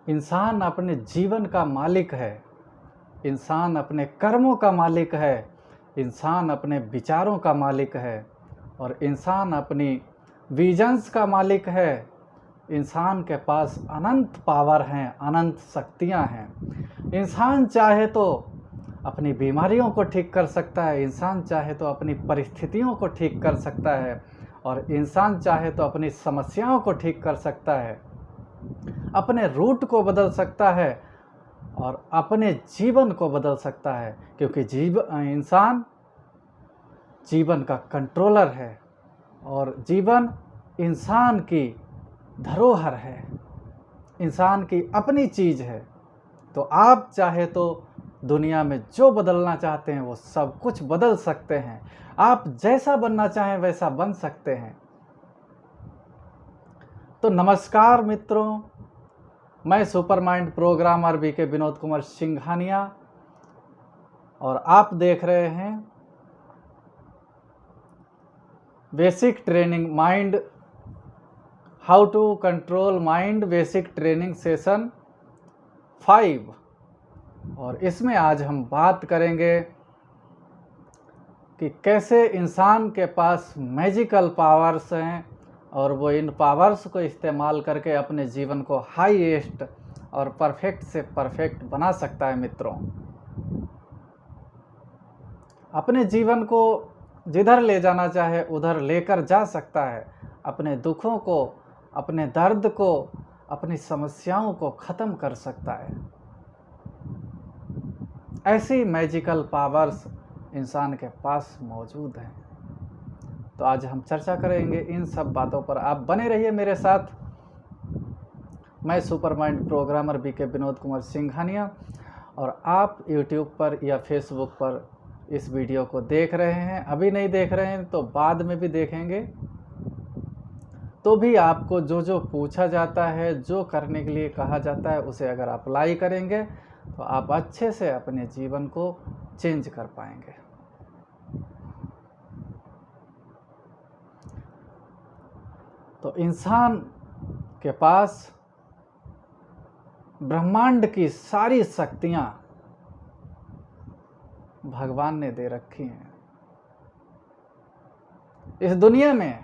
इंसान अपने जीवन का मालिक है, इंसान अपने कर्मों का मालिक है, इंसान अपने विचारों का मालिक है और इंसान अपनी विजन्स का मालिक है। इंसान के पास अनंत पावर हैं, अनंत शक्तियां हैं। इंसान चाहे तो अपनी बीमारियों को ठीक कर सकता है, इंसान चाहे तो अपनी परिस्थितियों को ठीक कर सकता है और इंसान चाहे तो अपनी समस्याओं को ठीक कर सकता है, अपने रूट को बदल सकता है और अपने जीवन को बदल सकता है, क्योंकि इंसान जीवन का कंट्रोलर है और जीवन इंसान की धरोहर है, इंसान की अपनी चीज़ है। तो आप चाहे तो दुनिया में जो बदलना चाहते हैं वो सब कुछ बदल सकते हैं। आप जैसा बनना चाहें वैसा बन सकते हैं। तो नमस्कार मित्रों, मैं super mind programmer BK Vinod Kumar Singhania और आप देख रहे हैं basic training mind, how to control mind basic training session 5। और इसमें आज हम बात करेंगे कि कैसे इंसान के पास मैजिकल पावर्स हैं और वो इन पावर्स को इस्तेमाल करके अपने जीवन को हाईएस्ट और परफेक्ट से परफेक्ट बना सकता है। मित्रों, अपने जीवन को जिधर ले जाना चाहे उधर लेकर जा सकता है, अपने दुखों को, अपने दर्द को, अपनी समस्याओं को ख़त्म कर सकता है। ऐसी मैजिकल पावर्स इंसान के पास मौजूद हैं। तो आज हम चर्चा करेंगे इन सब बातों पर। आप बने रहिए मेरे साथ। मैं super mind programmer BK Vinod Kumar Singhania और आप यूट्यूब पर या फेसबुक पर इस वीडियो को देख रहे हैं। अभी नहीं देख रहे हैं तो बाद में भी देखेंगे तो भी आपको जो जो पूछा जाता है, जो करने के लिए कहा जाता है, उसे अगर अप्लाई करेंगे तो आप अच्छे से अपने जीवन को चेंज कर पाएंगे। तो इंसान के पास ब्रह्मांड की सारी शक्तियां भगवान ने दे रखी हैं। इस दुनिया में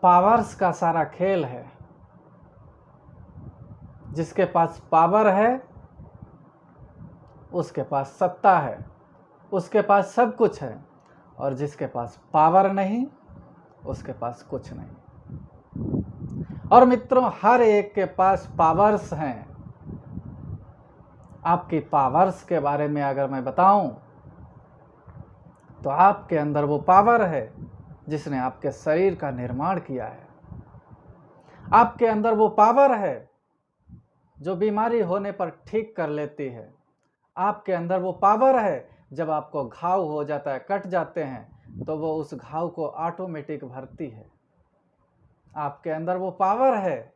पावर्स का सारा खेल है। जिसके पास पावर है उसके पास सत्ता है, उसके पास सब कुछ है, और जिसके पास पावर नहीं उसके पास कुछ नहीं। और मित्रों, हर एक के पास पावर्स हैं। आपकी पावर्स के बारे में अगर मैं बताऊं तो आपके अंदर वो पावर है जिसने आपके शरीर का निर्माण किया है। आपके अंदर वो पावर है जो बीमारी होने पर ठीक कर लेती है। आपके अंदर वो पावर है जब आपको घाव हो जाता है, कट जाते हैं, तो वो उस घाव को ऑटोमेटिक भरती है। आपके अंदर वो पावर है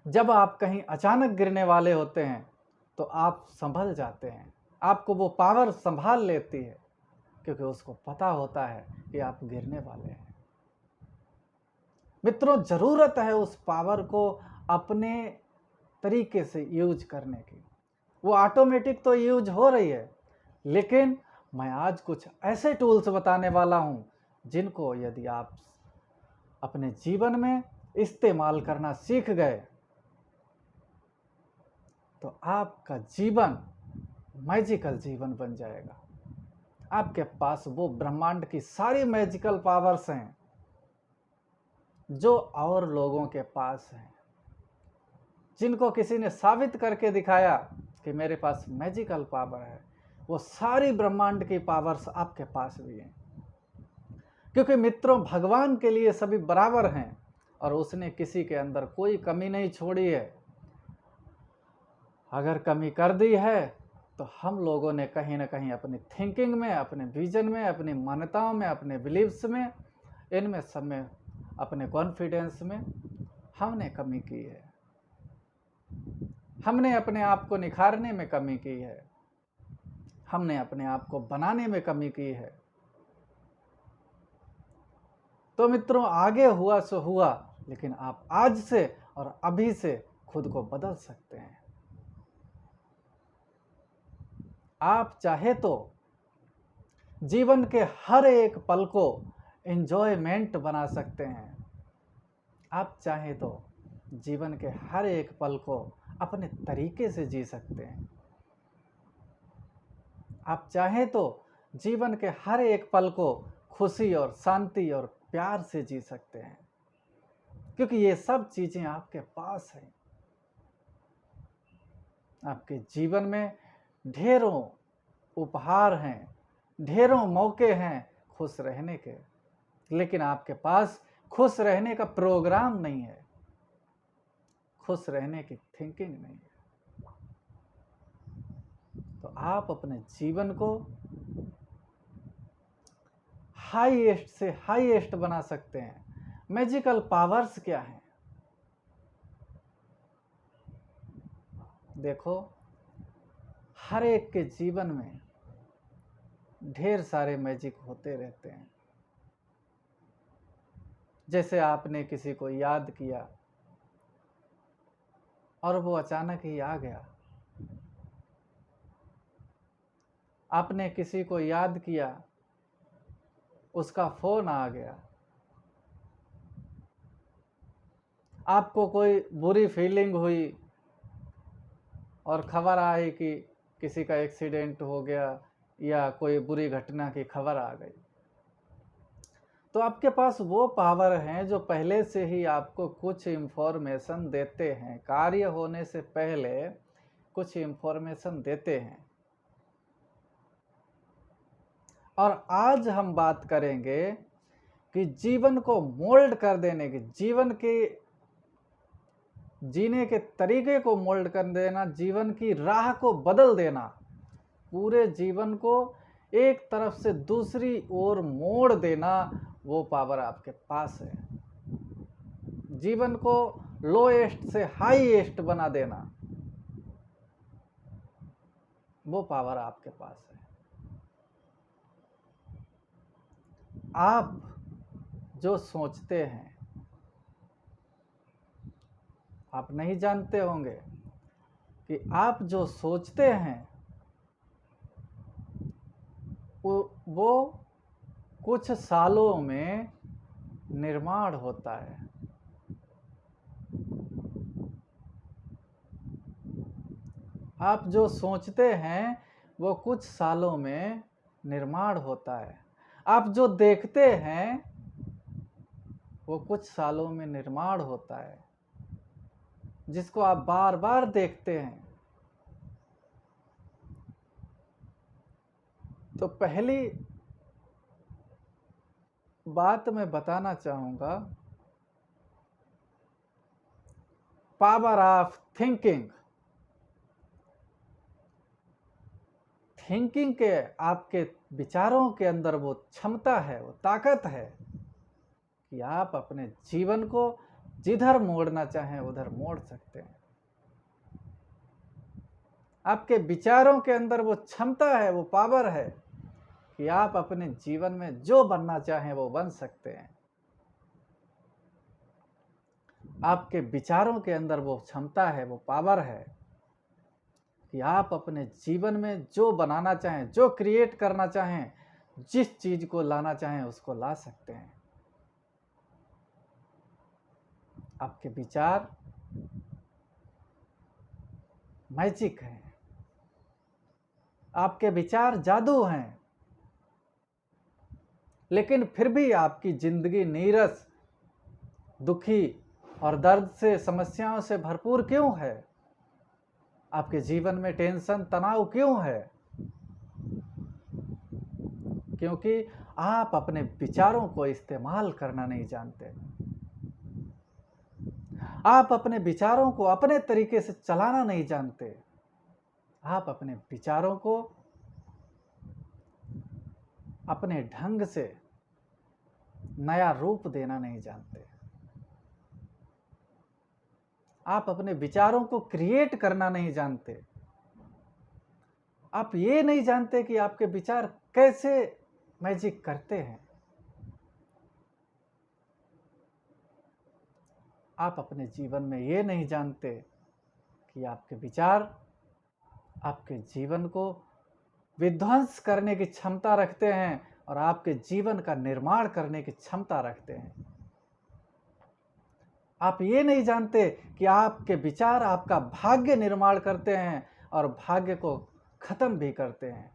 जब आप कहीं अचानक गिरने वाले होते हैं तो आप संभल जाते हैं। आपको वो पावर संभाल लेती है क्योंकि उसको पता होता है कि आप गिरने वाले हैं। मित्रों, जरूरत है उस पावर को अपने तरीके से यूज करने की। वो ऑटोमेटिक तो यूज हो रही है, लेकिन मैं आज कुछ ऐसे टूल्स बताने वाला हूं जिनको यदि आप अपने जीवन में इस्तेमाल करना सीख गए तो आपका जीवन मैजिकल जीवन बन जाएगा। आपके पास वो ब्रह्मांड की सारी मैजिकल पावर्स हैं जो और लोगों के पास हैं, जिनको किसी ने साबित करके दिखाया कि मेरे पास मैजिकल पावर है। वो सारी ब्रह्मांड की पावर्स आपके पास भी हैं, क्योंकि मित्रों, भगवान के लिए सभी बराबर हैं और उसने किसी के अंदर कोई कमी नहीं छोड़ी है। अगर कमी कर दी है तो हम लोगों ने कहीं ना कहीं अपनी थिंकिंग में, अपने विजन में, अपनी मान्यताओं में, अपने बिलीव्स में, इनमें सब में, अपने कॉन्फिडेंस में हमने कमी की है। हमने अपने आप को निखारने में कमी की है, हमने अपने आप को बनाने में कमी की है। तो मित्रों, आगे हुआ सो हुआ, लेकिन आप आज से और अभी से खुद को बदल सकते हैं। आप चाहे तो जीवन के हर एक पल को एंजॉयमेंट बना सकते हैं। आप चाहे तो जीवन के हर एक पल को अपने तरीके से जी सकते हैं। आप चाहे तो जीवन के हर एक पल को खुशी और शांति और प्यार से जी सकते हैं, क्योंकि ये सब चीज़ें आपके पास हैं। आपके जीवन में ढेरों उपहार हैं, ढेरों मौके हैं खुश रहने के, लेकिन आपके पास खुश रहने का प्रोग्राम नहीं है, खुश रहने की थिंकिंग नहीं है। तो आप अपने जीवन को हाईएस्ट से हाईएस्ट बना सकते हैं। मैजिकल पावर्स क्या हैं? देखो, हर एक के जीवन में ढेर सारे मैजिक होते रहते हैं। जैसे आपने किसी को याद किया और वो अचानक ही आ गया। आपने किसी को याद किया, उसका फोन आ गया। आपको कोई बुरी फीलिंग हुई और खबर आई कि किसी का एक्सीडेंट हो गया या कोई बुरी घटना की खबर आ गई, तो आपके पास वो पावर हैं जो पहले से ही आपको कुछ इंफॉर्मेशन देते हैं, कार्य होने से पहले कुछ इंफॉर्मेशन देते हैं। और आज हम बात करेंगे कि जीवन को मोल्ड कर देने की, जीवन के जीने के तरीके को मोल्ड कर देना, जीवन की राह को बदल देना, पूरे जीवन को एक तरफ से दूसरी ओर मोड़ देना, वो पावर आपके पास है। जीवन को लोएस्ट से हाईएस्ट बना देना, वो पावर आपके पास है। आप जो सोचते हैं, आप नहीं जानते होंगे कि आप जो सोचते हैं वो कुछ सालों में निर्माण होता है। आप जो सोचते हैं वो कुछ सालों में निर्माण होता है। आप जो देखते हैं वो कुछ सालों में निर्माण होता है। जिसको आप बार बार देखते हैं। तो पहली बात मैं बताना चाहूँगा, पावर ऑफ थिंकिंग। थिंकिंग के आपके विचारों के अंदर वो क्षमता है, वो ताकत है कि आप अपने जीवन को जिधर मोड़ना चाहें उधर मोड़ सकते हैं। आपके विचारों के अंदर वो क्षमता है, वो पावर है कि आप अपने जीवन में जो बनना चाहें वो बन सकते हैं। आपके विचारों के अंदर वो क्षमता है, वो पावर है कि आप अपने जीवन में जो बनाना चाहें, जो क्रिएट करना चाहें, जिस चीज को लाना चाहें उसको ला सकते हैं। आपके विचार मैजिक हैं, आपके विचार जादू हैं, लेकिन फिर भी आपकी जिंदगी नीरस, दुखी और दर्द से, समस्याओं से भरपूर क्यों है? आपके जीवन में टेंशन, तनाव क्यों है? क्योंकि आप अपने विचारों को इस्तेमाल करना नहीं जानते। आप अपने विचारों को अपने तरीके से चलाना नहीं जानते। आप अपने विचारों को अपने ढंग से नया रूप देना नहीं जानते। आप अपने विचारों को क्रिएट करना नहीं जानते। आप ये नहीं जानते कि आपके विचार कैसे मैजिक करते हैं। आप अपने जीवन में ये नहीं जानते कि आपके विचार आपके जीवन को विध्वंस करने की क्षमता रखते हैं और आपके जीवन का निर्माण करने की क्षमता रखते हैं। आप ये नहीं जानते कि आपके विचार आपका भाग्य निर्माण करते हैं और भाग्य को खत्म भी करते हैं।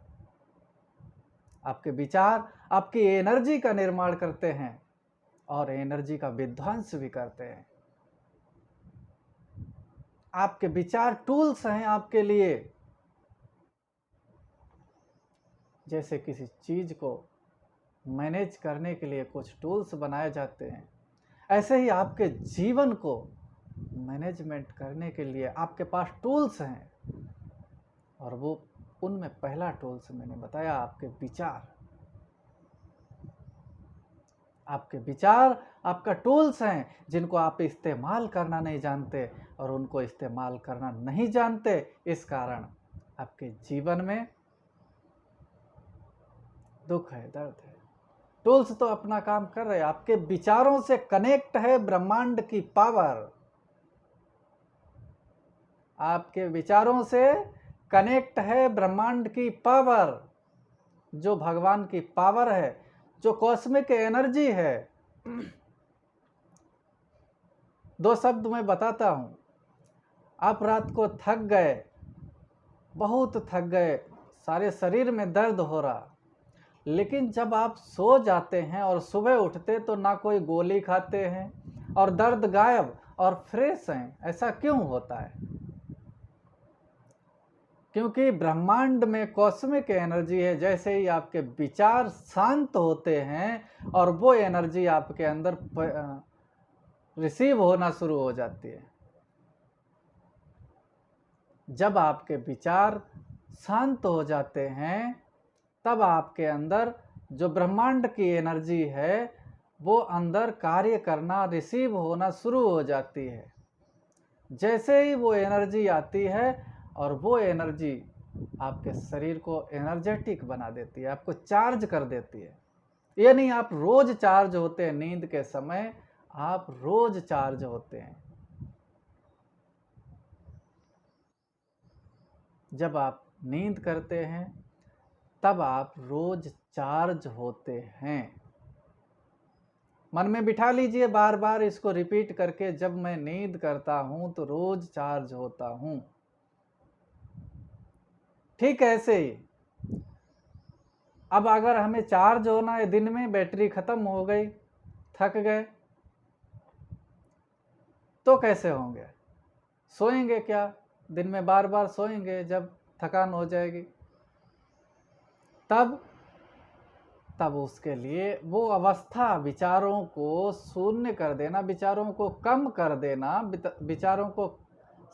आपके विचार आपकी एनर्जी का निर्माण करते हैं और एनर्जी का विध्वंस भी करते हैं। आपके विचार टूल्स हैं आपके लिए। जैसे किसी चीज को मैनेज करने के लिए कुछ टूल्स बनाए जाते हैं, ऐसे ही आपके जीवन को मैनेजमेंट करने के लिए आपके पास टूल्स हैं। और वो उनमें पहला टूल्स मैंने बताया, आपके विचार। आपके विचार आपका टूल्स हैं जिनको आप इस्तेमाल करना नहीं जानते, और उनको इस्तेमाल करना नहीं जानते इस कारण आपके जीवन में दुख है, दर्द है। टूल्स तो अपना काम कर रहे हैं। आपके विचारों से कनेक्ट है ब्रह्मांड की पावर। आपके विचारों से कनेक्ट है ब्रह्मांड की पावर, जो भगवान की पावर है, जो कॉस्मिक एनर्जी है। दो शब्द मैं बताता हूं। आप रात को थक गए, बहुत थक गए, सारे शरीर में दर्द हो रहा, लेकिन जब आप सो जाते हैं और सुबह उठते तो ना कोई गोली खाते हैं और दर्द गायब और फ्रेश हैं। ऐसा क्यों होता है? क्योंकि ब्रह्मांड में कॉस्मिक एनर्जी है। जैसे ही आपके विचार शांत होते हैं और वो एनर्जी आपके अंदर रिसीव होना शुरू हो जाती है। जब आपके विचार शांत हो जाते हैं तब आपके अंदर जो ब्रह्मांड की एनर्जी है वो अंदर कार्य करना, रिसीव होना शुरू हो जाती है। जैसे ही वो एनर्जी आती है और वो एनर्जी आपके शरीर को एनर्जेटिक बना देती है, आपको चार्ज कर देती है। ये नहीं आप रोज चार्ज होते हैं, नींद के समय आप रोज चार्ज होते हैं। जब आप नींद करते हैं तब आप रोज चार्ज होते हैं। मन में बिठा लीजिए बार बार इसको रिपीट करके, जब मैं नींद करता हूं तो रोज चार्ज होता हूं। ठीक ऐसे ही अब अगर हमें चार्ज होना है, दिन में बैटरी खत्म हो गई, थक गए, तो कैसे होंगे? सोएंगे क्या? दिन में बार बार सोएंगे जब थकान हो जाएगी। तब उसके लिए वो अवस्था, विचारों को शून्य कर देना, विचारों को कम कर देना, विचारों को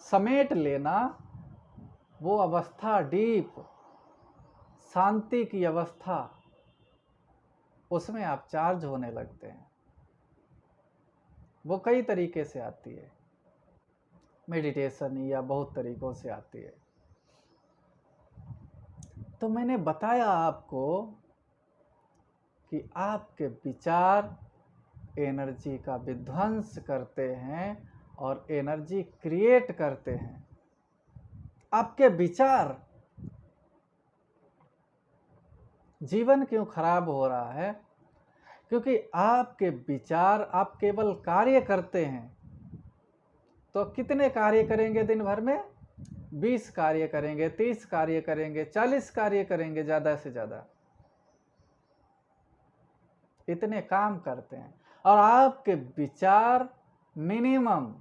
समेट लेना, वो अवस्था, डीप शांति की अवस्था, उसमें आप चार्ज होने लगते हैं। वो कई तरीके से आती है, मेडिटेशन या बहुत तरीकों से आती है। तो मैंने बताया आपको कि आपके विचार एनर्जी का विध्वंस करते हैं और एनर्जी क्रिएट करते हैं। आपके विचार, जीवन क्यों खराब हो रहा है? क्योंकि आपके विचार, आप केवल कार्य करते हैं। तो कितने कार्य करेंगे दिन भर में? 20 कार्य करेंगे, 30 कार्य करेंगे, 40 कार्य करेंगे ज़्यादा से ज़्यादा। इतने काम करते हैं और आपके विचार मिनिमम,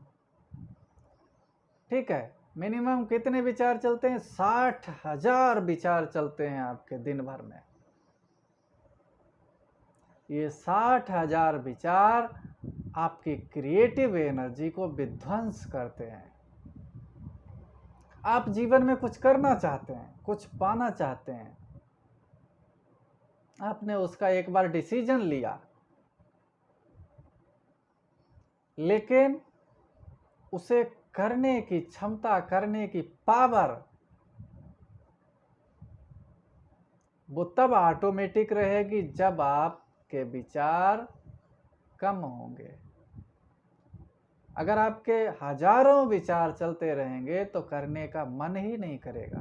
ठीक है, मिनिमम कितने विचार चलते हैं? 60,000 विचार चलते हैं आपके दिन भर में। ये 60,000 विचार आपकी क्रिएटिव एनर्जी को विध्वंस करते हैं। आप जीवन में कुछ करना चाहते हैं, कुछ पाना चाहते हैं, आपने उसका एक बार डिसीजन लिया, लेकिन उसे करने की क्षमता, करने की पावर वो तब ऑटोमेटिक रहेगी जब आपके विचार कम होंगे। अगर आपके हजारों विचार चलते रहेंगे तो करने का मन ही नहीं करेगा।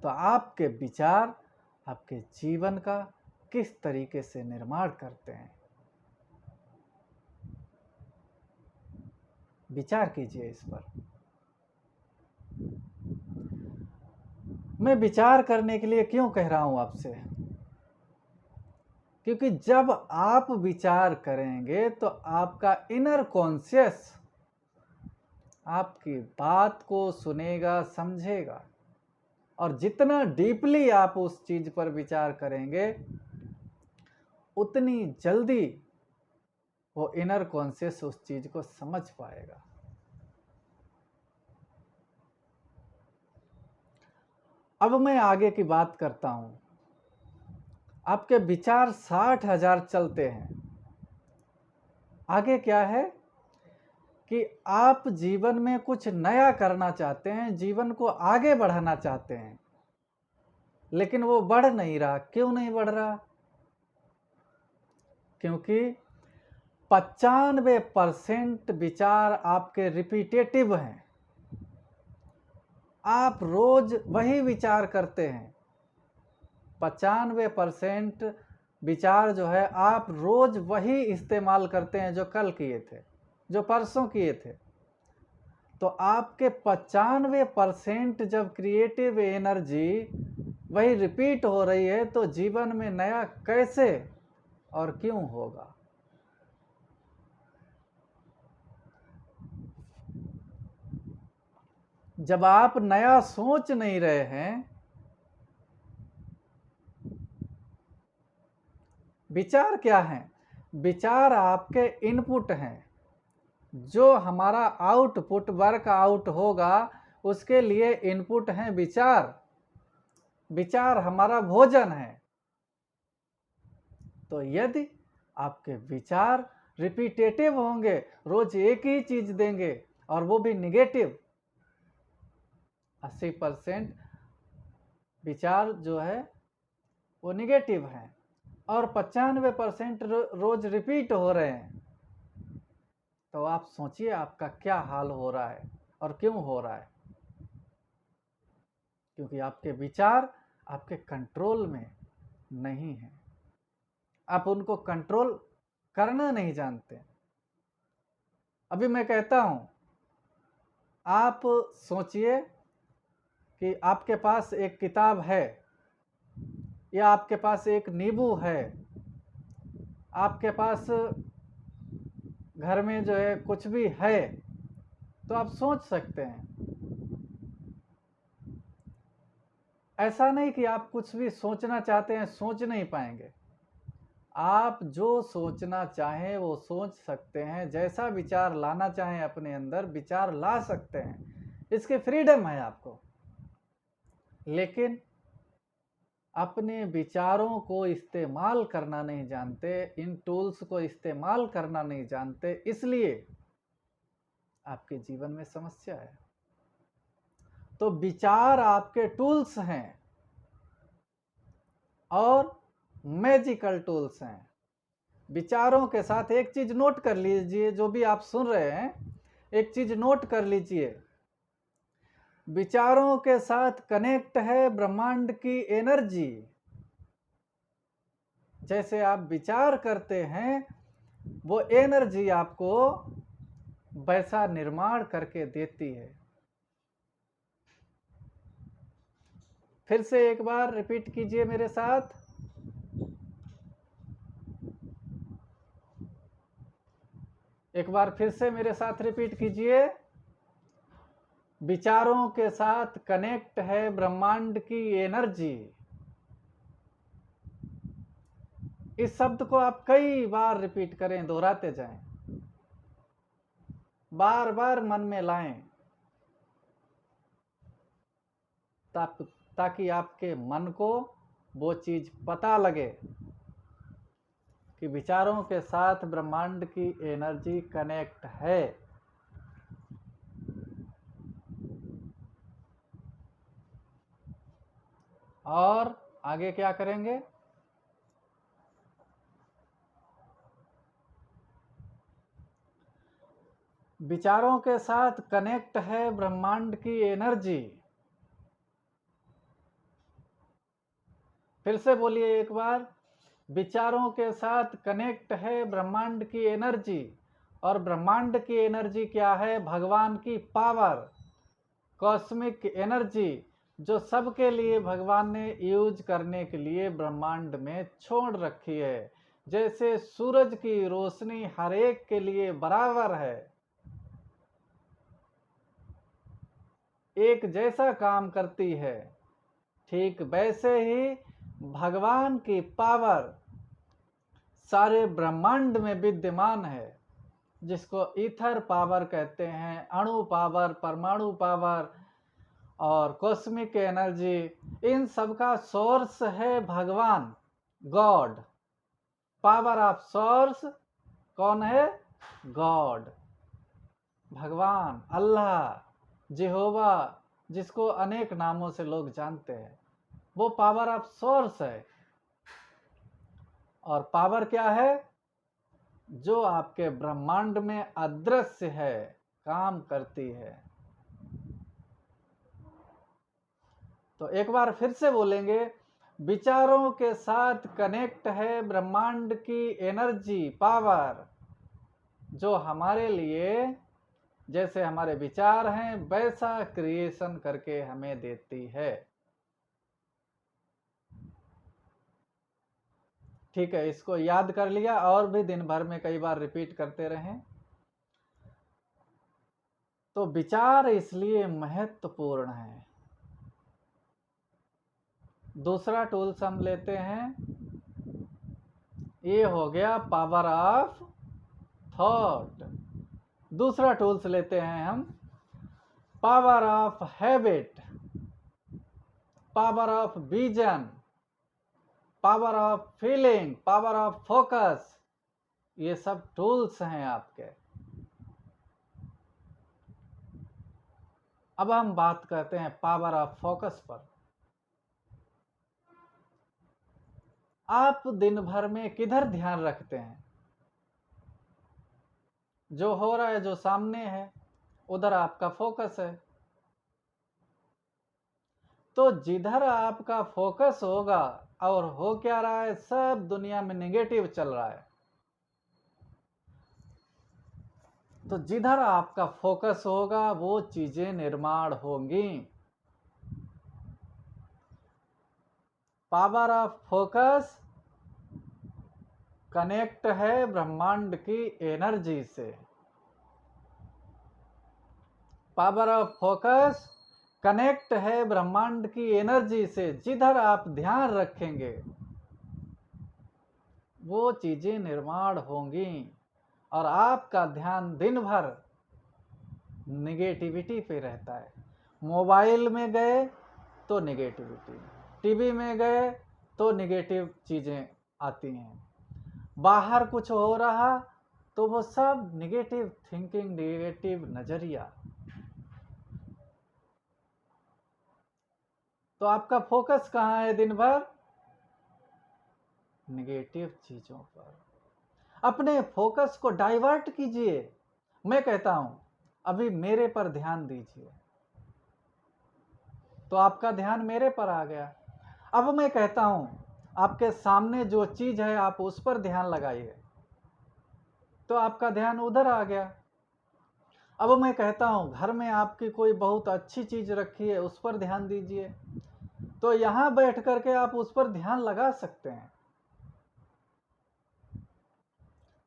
तो आपके विचार आपके जीवन का किस तरीके से निर्माण करते हैं, विचार कीजिए इस पर। मैं विचार करने के लिए क्यों कह रहा हूं आपसे, क्योंकि जब आप विचार करेंगे तो आपका इनर कॉन्शियस आपकी बात को सुनेगा, समझेगा, और जितना डीपली आप उस चीज पर विचार करेंगे उतनी जल्दी वो इनर कॉन्शियस उस चीज को समझ पाएगा। अब मैं आगे की बात करता हूं। आपके विचार 60,000 चलते हैं। आगे क्या है कि आप जीवन में कुछ नया करना चाहते हैं, जीवन को आगे बढ़ाना चाहते हैं, लेकिन वो बढ़ नहीं रहा। क्यों नहीं बढ़ रहा? क्योंकि 95% विचार आपके रिपीटेटिव हैं। आप रोज वही विचार करते हैं। 95% विचार जो है आप रोज वही इस्तेमाल करते हैं जो कल किए थे, जो परसों किए थे। तो आपके 95% जब क्रिएटिव एनर्जी वही रिपीट हो रही है तो जीवन में नया कैसे और क्यों होगा? जब आप नया सोच नहीं रहे हैं, विचार क्या है? विचार आपके इनपुट हैं। जो हमारा आउटपुट वर्क आउट होगा उसके लिए इनपुट हैं विचार। विचार हमारा भोजन है। तो यदि आपके विचार रिपीटेटिव होंगे, रोज एक ही चीज देंगे और वो भी निगेटिव, 80% विचार जो है वो निगेटिव है और 95% रोज रिपीट हो रहे हैं, तो आप सोचिए आपका क्या हाल हो रहा है और क्यों हो रहा है। क्योंकि आपके विचार आपके कंट्रोल में नहीं है। आप उनको कंट्रोल करना नहीं जानते। अभी मैं कहता हूं, आप सोचिए कि आपके पास एक किताब है या आपके पास एक नींबू है, आपके पास घर में जो है कुछ भी है, तो आप सोच सकते हैं। ऐसा नहीं कि आप कुछ भी सोचना चाहते हैं सोच नहीं पाएंगे। आप जो सोचना चाहें वो सोच सकते हैं। जैसा विचार लाना चाहें अपने अंदर विचार ला सकते हैं। इसकी फ्रीडम है आपको। लेकिन अपने विचारों को इस्तेमाल करना नहीं जानते, इन टूल्स को इस्तेमाल करना नहीं जानते, इसलिए आपके जीवन में समस्या है। तो विचार आपके टूल्स हैं और मैजिकल टूल्स हैं। विचारों के साथ एक चीज नोट कर लीजिए, जो भी आप सुन रहे हैं एक चीज नोट कर लीजिए। विचारों के साथ कनेक्ट है ब्रह्मांड की एनर्जी। जैसे आप विचार करते हैं वो एनर्जी आपको वैसा निर्माण करके देती है। फिर से एक बार रिपीट कीजिए मेरे साथ। एक बार फिर से मेरे साथ रिपीट कीजिए। विचारों के साथ कनेक्ट है ब्रह्मांड की एनर्जी। इस शब्द को आप कई बार रिपीट करें, दोहराते जाएं, बार बार मन में लाएं, ताकि आपके मन को वो चीज पता लगे कि विचारों के साथ ब्रह्मांड की एनर्जी कनेक्ट है। और आगे क्या करेंगे? विचारों के साथ कनेक्ट है ब्रह्मांड की एनर्जी। फिर से बोलिए एक बार, विचारों के साथ कनेक्ट है ब्रह्मांड की एनर्जी। और ब्रह्मांड की एनर्जी क्या है? भगवान की पावर, कॉस्मिक एनर्जी, जो सबके लिए भगवान ने यूज करने के लिए ब्रह्मांड में छोड़ रखी है। जैसे सूरज की रोशनी हर एक के लिए बराबर है, एक जैसा काम करती है, ठीक वैसे ही भगवान की पावर सारे ब्रह्मांड में विद्यमान है, जिसको ईथर पावर कहते हैं, अणु पावर, परमाणु पावर और कॉस्मिक एनर्जी। इन सब का सोर्स है भगवान, गॉड। पावर ऑफ सोर्स कौन है? गॉड, भगवान, अल्लाह, जेहोवा, जिसको अनेक नामों से लोग जानते हैं, वो पावर ऑफ सोर्स है। और पावर क्या है? जो आपके ब्रह्मांड में अदृश्य है, काम करती है। तो एक बार फिर से बोलेंगे, विचारों के साथ कनेक्ट है ब्रह्मांड की एनर्जी, पावर, जो हमारे लिए जैसे हमारे विचार हैं वैसा क्रिएशन करके हमें देती है। ठीक है, इसको याद कर लिया और भी दिन भर में कई बार रिपीट करते रहें। तो विचार इसलिए महत्वपूर्ण है। दूसरा टूल्स हम लेते हैं, ये हो गया पावर ऑफ थॉट। दूसरा टूल्स लेते हैं हम, power of habit, power of vision, power of feeling, power of focus. ये सब टूल्स हैं आपके। अब हम बात करते हैं पावर ऑफ फोकस पर। आप दिन भर में किधर ध्यान रखते हैं? जो हो रहा है, जो सामने है, उधर आपका फोकस है। तो जिधर आपका फोकस होगा, और हो क्या रहा है, सब दुनिया में नेगेटिव चल रहा है, तो जिधर आपका फोकस होगा वो चीजें निर्माण होंगी। पावर ऑफ फोकस कनेक्ट है ब्रह्मांड की एनर्जी से। पावर ऑफ फोकस कनेक्ट है ब्रह्मांड की एनर्जी से। जिधर आप ध्यान रखेंगे वो चीजें निर्माण होंगी। और आपका ध्यान दिन भर निगेटिविटी पे रहता है। मोबाइल में गए तो निगेटिविटी, टीवी में गए तो निगेटिव चीजें आती हैं, बाहर कुछ हो रहा तो वो सब निगेटिव थिंकिंग, निगेटिव नजरिया। तो आपका फोकस कहाँ है दिन भर? निगेटिव चीजों पर। अपने फोकस को डाइवर्ट कीजिए। मैं कहता हूं अभी मेरे पर ध्यान दीजिए, तो आपका ध्यान मेरे पर आ गया। अब मैं कहता हूं आपके सामने जो चीज है आप उस पर ध्यान लगाइए, तो आपका ध्यान उधर आ गया। अब मैं कहता हूं घर में आपकी कोई बहुत अच्छी चीज रखी है, उस पर ध्यान दीजिए, तो यहां बैठ करके आप उस पर ध्यान लगा सकते हैं।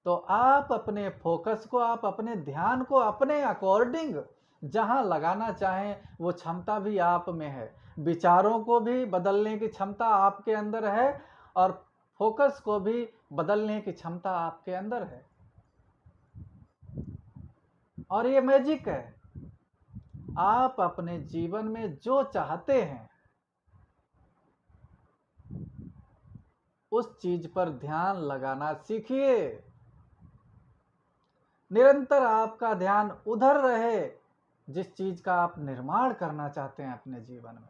तो आप अपने फोकस को, आप अपने ध्यान को अपने अकॉर्डिंग जहां लगाना चाहें, वो क्षमता भी आप में है। विचारों को भी बदलने की क्षमता आपके अंदर है और फोकस को भी बदलने की क्षमता आपके अंदर है। और ये मैजिक है। आप अपने जीवन में जो चाहते हैं उस चीज पर ध्यान लगाना सीखिए। निरंतर आपका ध्यान उधर रहे जिस चीज का आप निर्माण करना चाहते हैं अपने जीवन में।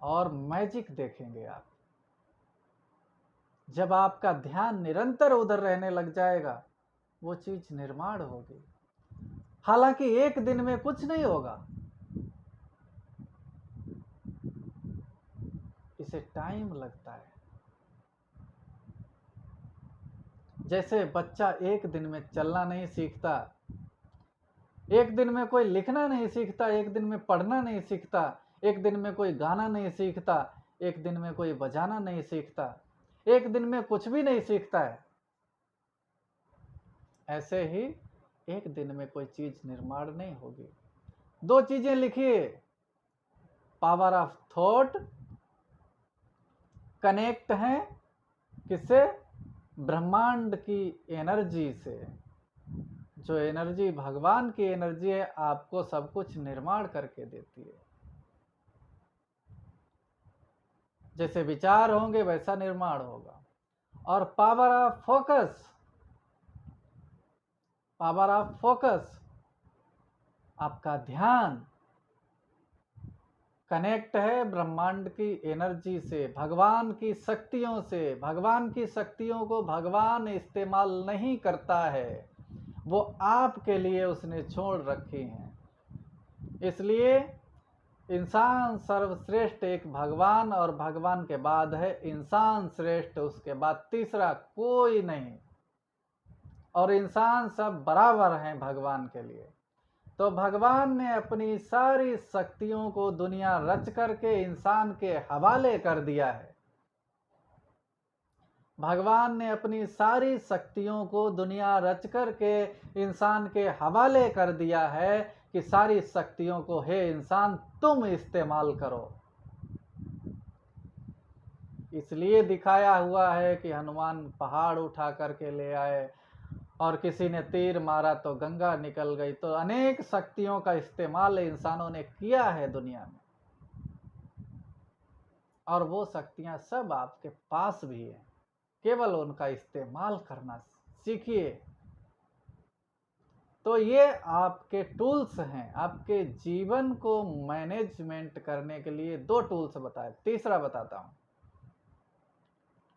और मैजिक देखेंगे आप। जब आपका ध्यान निरंतर उधर रहने लग जाएगा, वो चीज निर्माण होगी। हालांकि एक दिन में कुछ नहीं होगा, इसे टाइम लगता है। जैसे बच्चा एक दिन में चलना नहीं सीखता, एक दिन में कोई लिखना नहीं सीखता, एक दिन में पढ़ना नहीं सीखता, एक दिन में कोई गाना नहीं सीखता, एक दिन में कोई बजाना नहीं सीखता, एक दिन में कुछ भी नहीं सीखता है। ऐसे ही एक दिन में कोई चीज निर्माण नहीं होगी। दो चीजें लिखिए, पावर ऑफ थॉट कनेक्ट है किससे? ब्रह्मांड की एनर्जी से। जो एनर्जी भगवान की एनर्जी है, आपको सब कुछ निर्माण करके देती है। जैसे विचार होंगे वैसा निर्माण होगा। और power of focus, power of focus, आपका ध्यान कनेक्ट है ब्रह्मांड की एनर्जी से, भगवान की शक्तियों से। भगवान की शक्तियों को भगवान इस्तेमाल नहीं करता है, वो आपके लिए उसने छोड़ रखी हैं। इसलिए इंसान सर्वश्रेष्ठ एक भगवान, और भगवान के बाद है इंसान श्रेष्ठ, उसके बाद तीसरा कोई नहीं। और इंसान सब बराबर हैं भगवान के लिए। तो भगवान ने अपनी सारी शक्तियों को दुनिया रच करके इंसान के हवाले कर दिया है। भगवान ने अपनी सारी शक्तियों को दुनिया रच करके इंसान के हवाले कर दिया है कि सारी शक्तियों को हे इंसान तुम इस्तेमाल करो। इसलिए दिखाया हुआ है कि हनुमान पहाड़ उठा करके ले आए, और किसी ने तीर मारा तो गंगा निकल गई। तो अनेक शक्तियों का इस्तेमाल इंसानों ने किया है दुनिया में, और वो शक्तियां सब आपके पास भी हैं, केवल उनका इस्तेमाल करना सीखिए। तो ये आपके टूल्स हैं, आपके जीवन को मैनेजमेंट करने के लिए दो टूल्स बताए। तीसरा बताता हूं,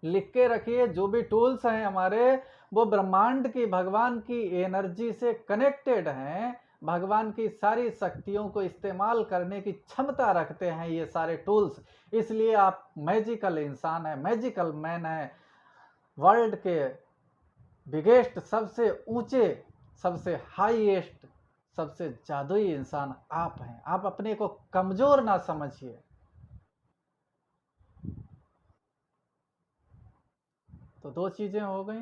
लिख के रखिए। जो भी टूल्स हैं हमारे, वो ब्रह्मांड की, भगवान की एनर्जी से कनेक्टेड हैं। भगवान की सारी शक्तियों को इस्तेमाल करने की क्षमता रखते हैं ये सारे टूल्स। इसलिए आप मैजिकल इंसान है, मैजिकल मैन है। वर्ल्ड के बिगेस्ट, सबसे ऊंचे, सबसे हाईएस्ट, सबसे जादुई इंसान आप हैं। आप अपने को कमजोर ना समझिए। तो दो चीजें हो गई।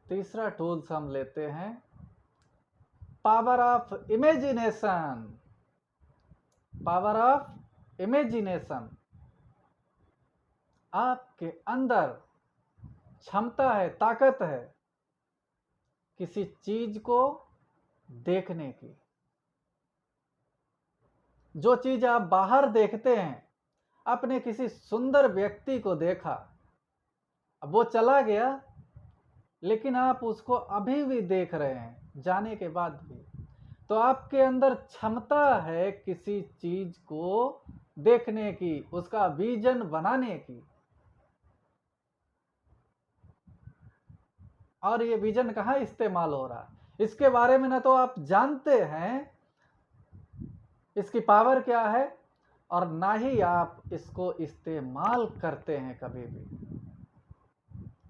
तीसरा टूल्स हम लेते हैं, power of imagination. Power of imagination, आपके अंदर क्षमता है, ताकत है किसी चीज को देखने की। जो चीज आप बाहर देखते हैं, आपने किसी सुंदर व्यक्ति को देखा, अब वो चला गया, लेकिन आप उसको अभी भी देख रहे हैं जाने के बाद भी। तो आपके अंदर क्षमता है किसी चीज को देखने की, उसका विजन बनाने की। और ये विजन कहाँ इस्तेमाल हो रहा, इसके बारे में ना तो आप जानते हैं इसकी पावर क्या है, और ना ही आप इसको इस्तेमाल करते हैं कभी भी।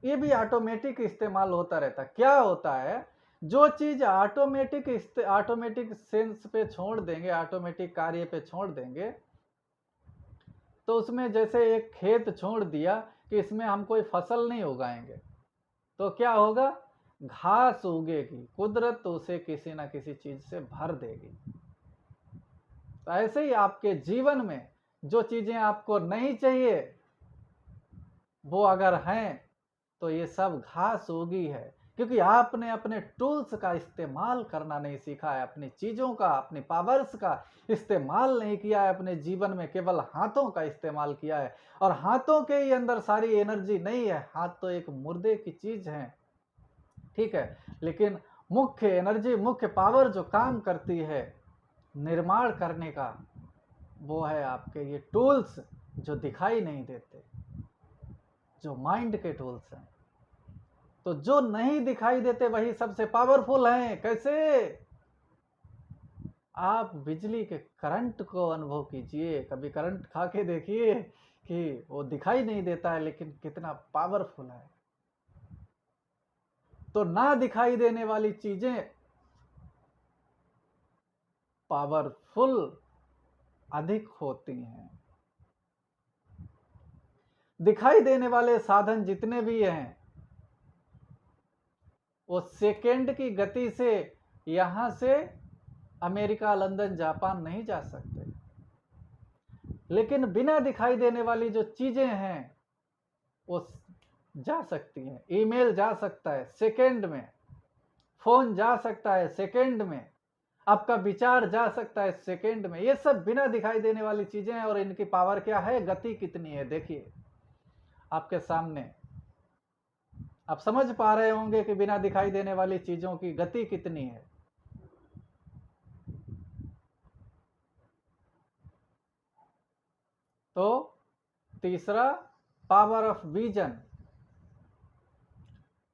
ये भी ऑटोमेटिक इस्तेमाल होता रहता। क्या होता है, जो चीज ऑटोमेटिक सेंस पे छोड़ देंगे, ऑटोमेटिक कार्य पे छोड़ देंगे, तो उसमें जैसे एक खेत छोड़ दिया कि इसमें हम कोई फसल नहीं उगाएंगे, तो क्या होगा, घास उगेगी, कुदरत तो उसे किसी ना किसी चीज से भर देगी। तो ऐसे ही आपके जीवन में जो चीजें आपको नहीं चाहिए, वो अगर हैं तो ये सब घास उगी है, क्योंकि आपने अपने टूल्स का इस्तेमाल करना नहीं सीखा है, अपनी चीजों का, अपनी पावर्स का इस्तेमाल नहीं किया है अपने जीवन में, केवल हाथों का इस्तेमाल किया है। और हाथों के ही अंदर सारी एनर्जी नहीं है, हाथ तो एक मुर्दे की चीज है, ठीक है, लेकिन मुख्य एनर्जी, मुख्य पावर जो काम करती है निर्माण करने का, वो है आपके ये टूल्स जो दिखाई नहीं देते। जो माइंड के टूल्स हैं। तो जो नहीं दिखाई देते वही सबसे पावरफुल हैं। कैसे? आप बिजली के करंट को अनुभव कीजिए, कभी करंट खा के देखिए कि वो दिखाई नहीं देता है लेकिन कितना पावरफुल है। तो ना दिखाई देने वाली चीजें पावरफुल अधिक होती हैं। दिखाई देने वाले साधन जितने भी हैं वो सेकेंड की गति से यहां से अमेरिका, लंदन, जापान नहीं जा सकते। लेकिन बिना दिखाई देने वाली जो चीजें हैं वो जा सकती हैं। ईमेल जा सकता है सेकेंड में, फोन जा सकता है सेकेंड में, आपका विचार जा सकता है सेकेंड में। ये सब बिना दिखाई देने वाली चीजें हैं और इनकी पावर क्या है, गति कितनी है। देखिए आपके सामने, आप समझ पा रहे होंगे कि बिना दिखाई देने वाली चीजों की गति कितनी है। तो तीसरा, पावर ऑफ विजन।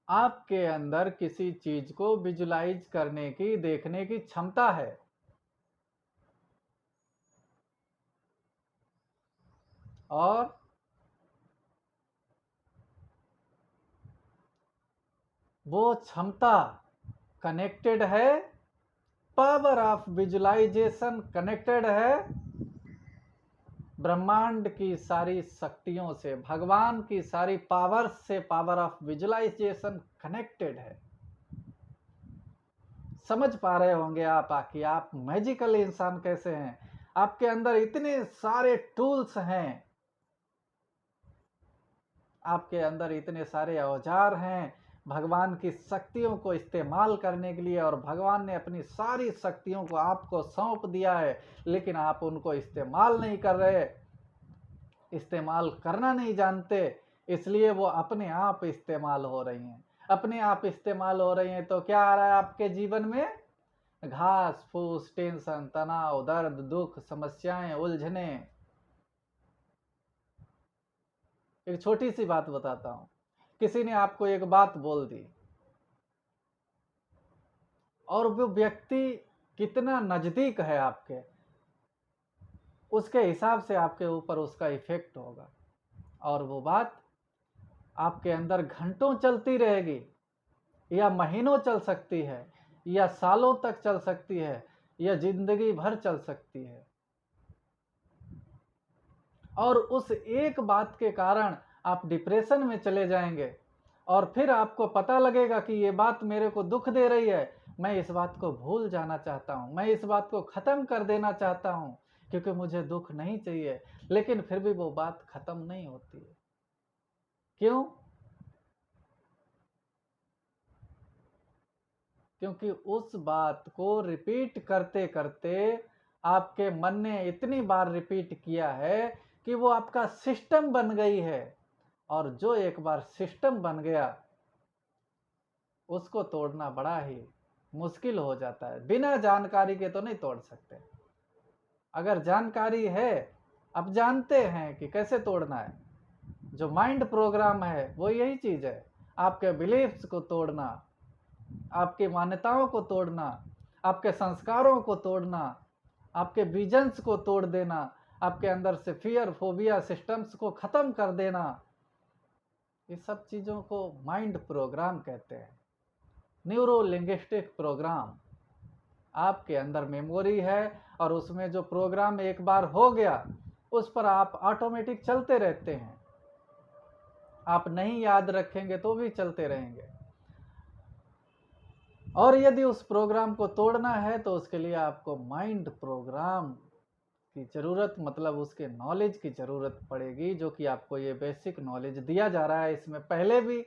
आपके अंदर किसी चीज को विजुलाइज करने की, देखने की क्षमता है। और वो क्षमता कनेक्टेड है, पावर ऑफ विजुलाइजेशन कनेक्टेड है ब्रह्मांड की सारी शक्तियों से, भगवान की सारी पावर से। पावर ऑफ विजुलाइजेशन कनेक्टेड है। समझ पा रहे होंगे आप कि आप मैजिकल इंसान कैसे हैं। आपके अंदर इतने सारे टूल्स हैं, आपके अंदर इतने सारे औजार हैं भगवान की शक्तियों को इस्तेमाल करने के लिए। और भगवान ने अपनी सारी शक्तियों को आपको सौंप दिया है, लेकिन आप उनको इस्तेमाल नहीं कर रहे, इस्तेमाल करना नहीं जानते, इसलिए वो अपने आप इस्तेमाल हो रही हैं। अपने आप इस्तेमाल हो रही हैं तो क्या आ रहा है आपके जीवन में? घास फूस, टेंशन, तनाव, दर्द, दुख, समस्याएं, उलझने। एक छोटी सी बात बताता हूं। किसी ने आपको एक बात बोल दी और वो व्यक्ति कितना नजदीक है आपके, उसके हिसाब से आपके ऊपर उसका इफेक्ट होगा। और वो बात आपके अंदर घंटों चलती रहेगी, या महीनों चल सकती है, या सालों तक चल सकती है, या जिंदगी भर चल सकती है। और उस एक बात के कारण आप डिप्रेशन में चले जाएंगे और फिर आपको पता लगेगा कि ये बात मेरे को दुख दे रही है, मैं इस बात को भूल जाना चाहता हूँ, मैं इस बात को ख़त्म कर देना चाहता हूँ क्योंकि मुझे दुख नहीं चाहिए। लेकिन फिर भी वो बात ख़त्म नहीं होती है। क्यों? क्योंकि उस बात को रिपीट करते करते आपके मन ने इतनी बार रिपीट किया है कि वो आपका सिस्टम बन गई है। और जो एक बार सिस्टम बन गया उसको तोड़ना बड़ा ही मुश्किल हो जाता है। बिना जानकारी के तो नहीं तोड़ सकते। अगर जानकारी है, अब जानते हैं कि कैसे तोड़ना है। जो माइंड प्रोग्राम है वो यही चीज है, आपके बिलीफ्स को तोड़ना, आपकी मान्यताओं को तोड़ना, आपके संस्कारों को तोड़ना, आपके विजन्स को तोड़ देना, आपके अंदर से फियर फोबिया सिस्टम्स को खत्म कर देना। ये सब चीजों को माइंड प्रोग्राम कहते हैं, न्यूरो लिंग्विस्टिक प्रोग्राम। आपके अंदर मेमोरी है और उसमें जो प्रोग्राम एक बार हो गया उस पर आप ऑटोमेटिक चलते रहते हैं। आप नहीं याद रखेंगे तो भी चलते रहेंगे। और यदि उस प्रोग्राम को तोड़ना है तो उसके लिए आपको माइंड प्रोग्राम की ज़रूरत, मतलब उसके नॉलेज की ज़रूरत पड़ेगी, जो कि आपको ये बेसिक नॉलेज दिया जा रहा है। इसमें पहले भी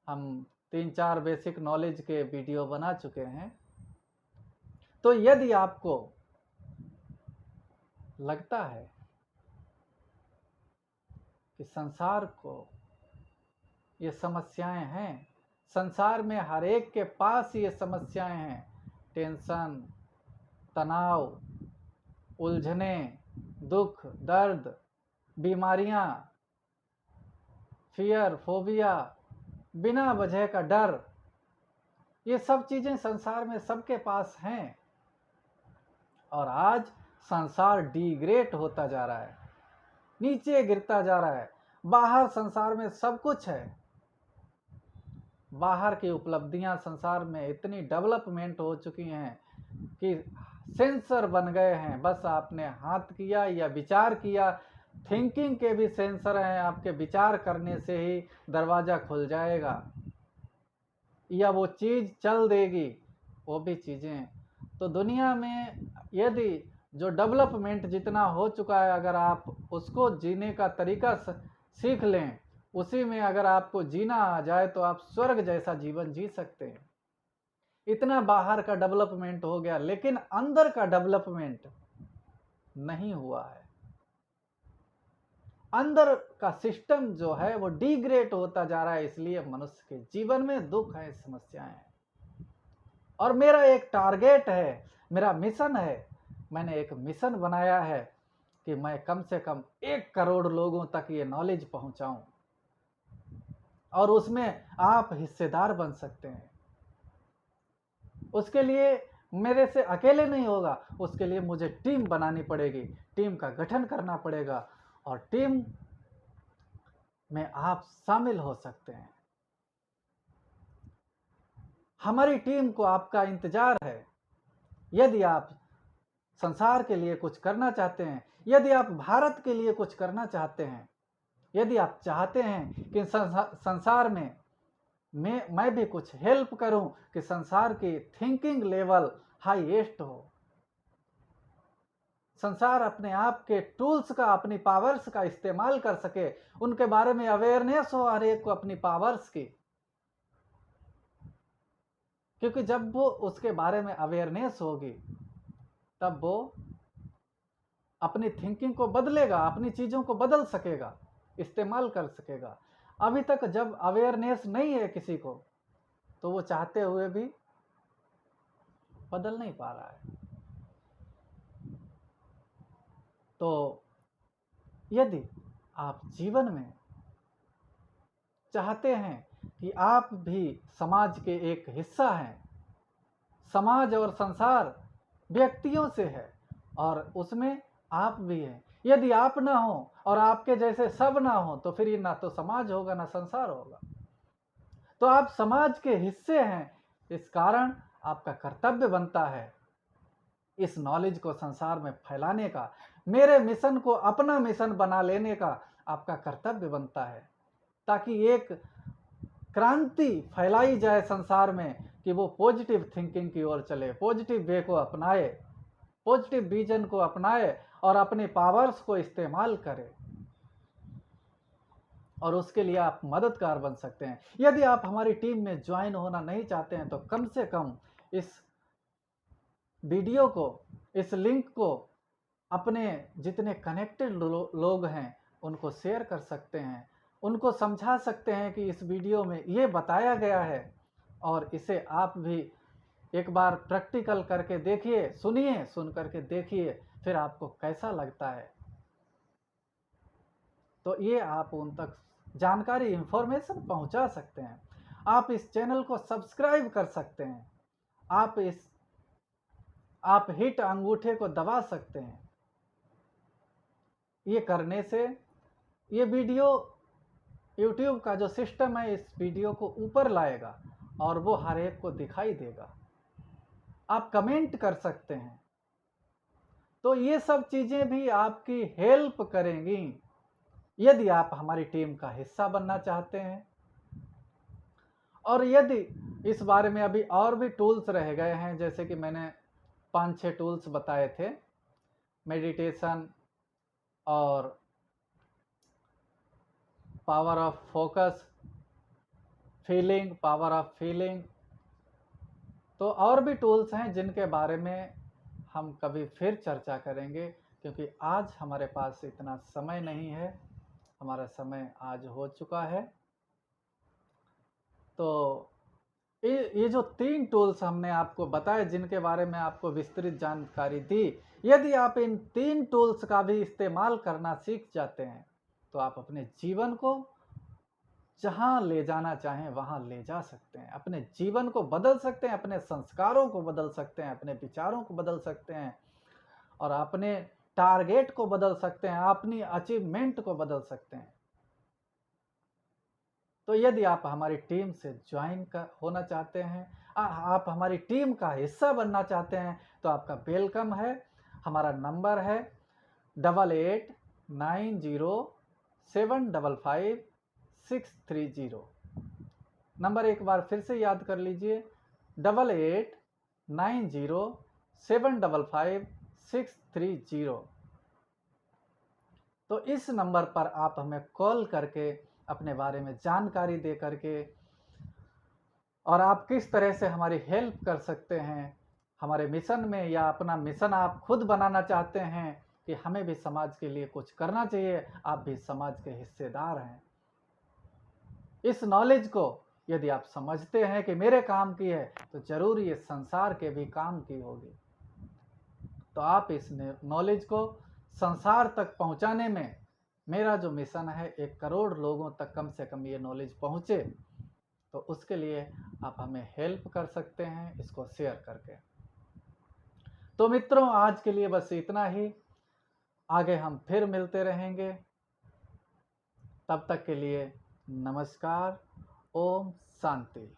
हम 3-4 बेसिक नॉलेज के वीडियो बना चुके हैं। तो यदि आपको लगता है कि संसार को ये समस्याएं हैं, संसार में हर एक के पास ये समस्याएं हैं, टेंशन, तनाव, उलझने, दुख, दर्द, बीमारियां, फियर, फोबिया, बिना वजह का डर, ये सब चीज़ें संसार में सबके पास हैं। और आज संसार डिग्रेड होता जा रहा है, नीचे गिरता जा रहा है। बाहर संसार में सब कुछ है, बाहर की उपलब्धियां संसार में इतनी डेवलपमेंट हो चुकी हैं कि सेंसर बन गए हैं। बस आपने हाथ किया या विचार किया, थिंकिंग के भी सेंसर हैं, आपके विचार करने से ही दरवाज़ा खुल जाएगा या वो चीज़ चल देगी, वो भी चीज़ें। तो दुनिया में यदि जो डेवलपमेंट जितना हो चुका है, अगर आप उसको जीने का तरीका सीख लें, उसी में अगर आपको जीना आ जाए तो आप स्वर्ग जैसा जीवन जी सकते हैं। इतना बाहर का डेवलपमेंट हो गया, लेकिन अंदर का डेवलपमेंट नहीं हुआ है। अंदर का सिस्टम जो है वो डिग्रेड होता जा रहा है, इसलिए मनुष्य के जीवन में दुख है, समस्याएं हैं। और मेरा एक टारगेट है, मेरा मिशन है, मैंने एक मिशन बनाया है कि मैं कम से कम 1 करोड़ लोगों तक ये नॉलेज पहुंचाऊं, और उसमें आप हिस्सेदार बन सकते हैं। उसके लिए मेरे से अकेले नहीं होगा, उसके लिए मुझे टीम बनानी पड़ेगी, टीम का गठन करना पड़ेगा, और टीम में आप शामिल हो सकते हैं। हमारी टीम को आपका इंतजार है। यदि आप संसार के लिए कुछ करना चाहते हैं, यदि आप भारत के लिए कुछ करना चाहते हैं, यदि आप चाहते हैं कि संसार में मैं भी कुछ हेल्प करूं, कि संसार की थिंकिंग लेवल हाईएस्ट हो, संसार अपने आप के टूल्स का, अपनी पावर्स का इस्तेमाल कर सके, उनके बारे में अवेयरनेस हो हर एक को अपनी पावर्स की। क्योंकि जब वो उसके बारे में अवेयरनेस होगी, तब वो अपनी थिंकिंग को बदलेगा, अपनी चीज़ों को बदल सकेगा, इस्तेमाल कर सकेगा। अभी तक जब अवेयरनेस नहीं है किसी को, तो वो चाहते हुए भी बदल नहीं पा रहा है। तो यदि आप जीवन में चाहते हैं कि आप भी समाज के एक हिस्सा हैं, समाज और संसार व्यक्तियों से है और उसमें आप भी हैं। यदि आप ना हो और आपके जैसे सब ना हो, तो फिर ये ना तो समाज होगा ना संसार होगा। तो आप समाज के हिस्से हैं, इस कारण आपका कर्तव्य बनता है इस नॉलेज को संसार में फैलाने का। मेरे मिशन को अपना मिशन बना लेने का आपका कर्तव्य बनता है, ताकि एक क्रांति फैलाई जाए संसार में, कि वो पॉजिटिव थिंकिंग की ओर चले, पॉजिटिव वे को अपनाए, पॉजिटिव विजन को अपनाए और अपने पावर्स को इस्तेमाल करे। और उसके लिए आप मददगार बन सकते हैं। यदि आप हमारी टीम में ज्वाइन होना नहीं चाहते हैं, तो कम से कम इस वीडियो को, इस लिंक को अपने जितने कनेक्टेड लोग हैं उनको शेयर कर सकते हैं, उनको समझा सकते हैं कि इस वीडियो में ये बताया गया है, और इसे आप भी एक बार प्रैक्टिकल करके देखिए, सुनिए, सुन करके देखिए, फिर आपको कैसा लगता है। तो ये आप उन तक जानकारी, इंफॉर्मेशन पहुंचा सकते हैं। आप इस चैनल को सब्सक्राइब कर सकते हैं, आप हिट अंगूठे को दबा सकते हैं। ये करने से ये वीडियो, YouTube का जो सिस्टम है, इस वीडियो को ऊपर लाएगा और वो हर एक को दिखाई देगा। आप कमेंट कर सकते हैं, तो ये सब चीज़ें भी आपकी हेल्प करेंगी यदि आप हमारी टीम का हिस्सा बनना चाहते हैं। और यदि इस बारे में अभी और भी टूल्स रह गए हैं, जैसे कि मैंने 5-6 टूल्स बताए थे, मेडिटेशन और power of focus, feeling, power of feeling, तो और भी टूल्स हैं जिनके बारे में हम कभी फिर चर्चा करेंगे, क्योंकि आज हमारे पास इतना समय नहीं है, हमारा समय आज हो चुका है। तो ये जो 3 टूल्स हमने आपको बताए, जिनके बारे में आपको विस्तृत जानकारी दी, यदि आप इन 3 टूल्स का भी इस्तेमाल करना सीख जाते हैं, तो आप अपने जीवन को जहाँ ले जाना चाहें वहाँ ले जा सकते हैं, अपने जीवन को बदल सकते हैं, अपने संस्कारों को बदल सकते हैं, अपने विचारों को बदल सकते हैं और अपने टारगेट को बदल सकते हैं, अपनी अचीवमेंट को बदल सकते हैं। तो यदि आप हमारी टीम से ज्वाइन होना चाहते हैं, आप हमारी टीम का हिस्सा बनना चाहते हैं, तो आपका वेलकम है। हमारा नंबर है 8890755630। नंबर एक बार फिर से याद कर लीजिए, 8890755630। तो इस नंबर पर आप हमें कॉल करके अपने बारे में जानकारी दे करके और आप किस तरह से हमारी हेल्प कर सकते हैं हमारे मिशन में, या अपना मिशन आप खुद बनाना चाहते हैं कि हमें भी समाज के लिए कुछ करना चाहिए, आप भी समाज के हिस्सेदार हैं। इस नॉलेज को यदि आप समझते हैं कि मेरे काम की है, तो जरूर ये संसार के भी काम की होगी। तो आप इस नॉलेज को संसार तक पहुंचाने में, मेरा जो मिशन है 1 करोड़ लोगों तक कम से कम ये नॉलेज पहुंचे, तो उसके लिए आप हमें हेल्प कर सकते हैं इसको शेयर करके। तो मित्रों, आज के लिए बस इतना ही। आगे हम फिर मिलते रहेंगे। तब तक के लिए नमस्कार। ओम शांति।